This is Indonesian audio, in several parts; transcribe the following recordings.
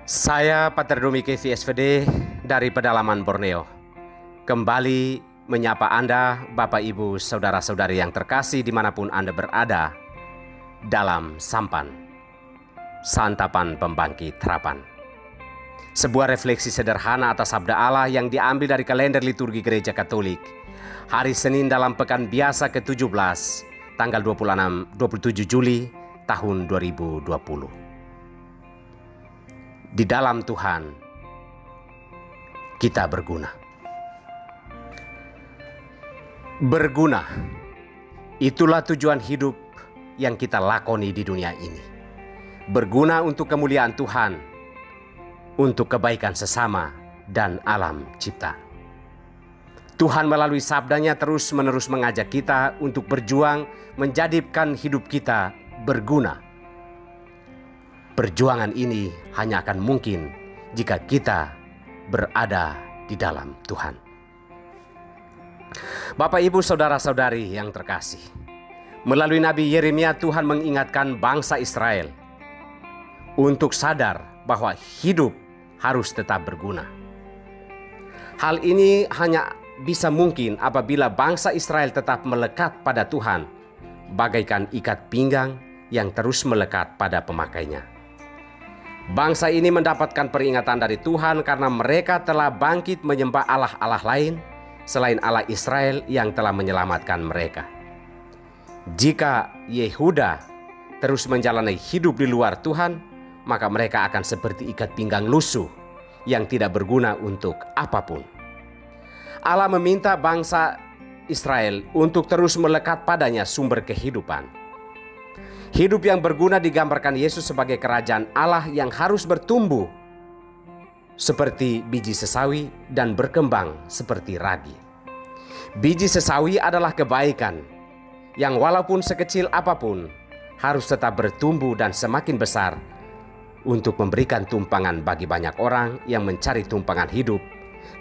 Saya Pater Dumi Kevi SVD dari pedalaman Borneo. Kembali menyapa Anda, Bapak Ibu, Saudara-saudari yang terkasih dimanapun Anda berada dalam Sampan, Santapan Pembangkit Harapan. Sebuah refleksi sederhana atas sabda Allah yang diambil dari kalender liturgi Gereja Katolik. Hari Senin dalam pekan biasa ke-17, tanggal 27 Juli tahun 2020. Di dalam Tuhan, kita berguna. Berguna, itulah tujuan hidup yang kita lakoni di dunia ini. Berguna untuk kemuliaan Tuhan, untuk kebaikan sesama dan alam ciptaan. Tuhan melalui sabdanya terus-menerus mengajak kita untuk berjuang menjadikan hidup kita berguna. Perjuangan ini hanya akan mungkin jika kita berada di dalam Tuhan. Bapak, Ibu, Saudara-saudari yang terkasih, melalui Nabi Yeremia Tuhan mengingatkan bangsa Israel untuk sadar bahwa hidup harus tetap berguna. Hal ini hanya bisa mungkin apabila bangsa Israel tetap melekat pada Tuhan, bagaikan ikat pinggang yang terus melekat pada pemakainya. Bangsa ini mendapatkan peringatan dari Tuhan karena mereka telah bangkit menyembah Allah-Allah lain selain Allah Israel yang telah menyelamatkan mereka. Jika Yehuda terus menjalani hidup di luar Tuhan, maka mereka akan seperti ikat pinggang lusuh yang tidak berguna untuk apapun. Allah meminta bangsa Israel untuk terus melekat padanya sumber kehidupan. Hidup yang berguna digambarkan Yesus sebagai kerajaan Allah yang harus bertumbuh seperti biji sesawi dan berkembang seperti ragi. Biji sesawi adalah kebaikan yang walaupun sekecil apapun harus tetap bertumbuh dan semakin besar untuk memberikan tumpangan bagi banyak orang yang mencari tumpangan hidup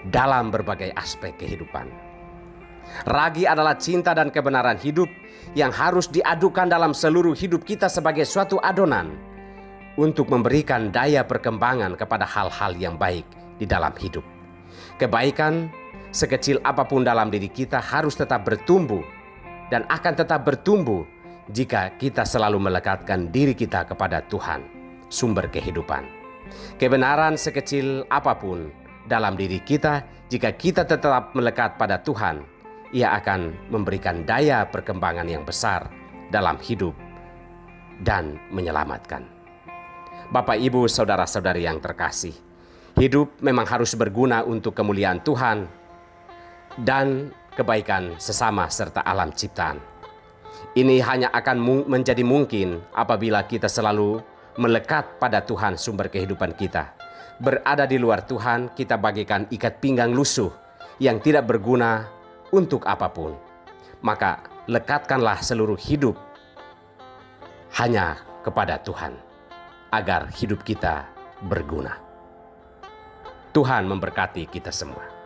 dalam berbagai aspek kehidupan. Ragi adalah cinta dan kebenaran hidup yang harus diadukan dalam seluruh hidup kita sebagai suatu adonan untuk memberikan daya perkembangan kepada hal-hal yang baik di dalam hidup. Kebaikan sekecil apapun dalam diri kita harus tetap bertumbuh dan akan tetap bertumbuh jika kita selalu melekatkan diri kita kepada Tuhan, sumber kehidupan. Kebenaran sekecil apapun dalam diri kita, jika kita tetap melekat pada Tuhan, Ia akan memberikan daya perkembangan yang besar dalam hidup dan menyelamatkan. Bapak, Ibu, Saudara-saudari yang terkasih, hidup memang harus berguna untuk kemuliaan Tuhan dan kebaikan sesama serta alam ciptaan. Ini hanya akan menjadi mungkin apabila kita selalu melekat pada Tuhan, sumber kehidupan kita. Berada di luar Tuhan, kita bagaikan ikat pinggang lusuh yang tidak berguna untuk apapun. Maka lekatkanlah seluruh hidup hanya kepada Tuhan agar hidup kita berguna. Tuhan memberkati kita semua.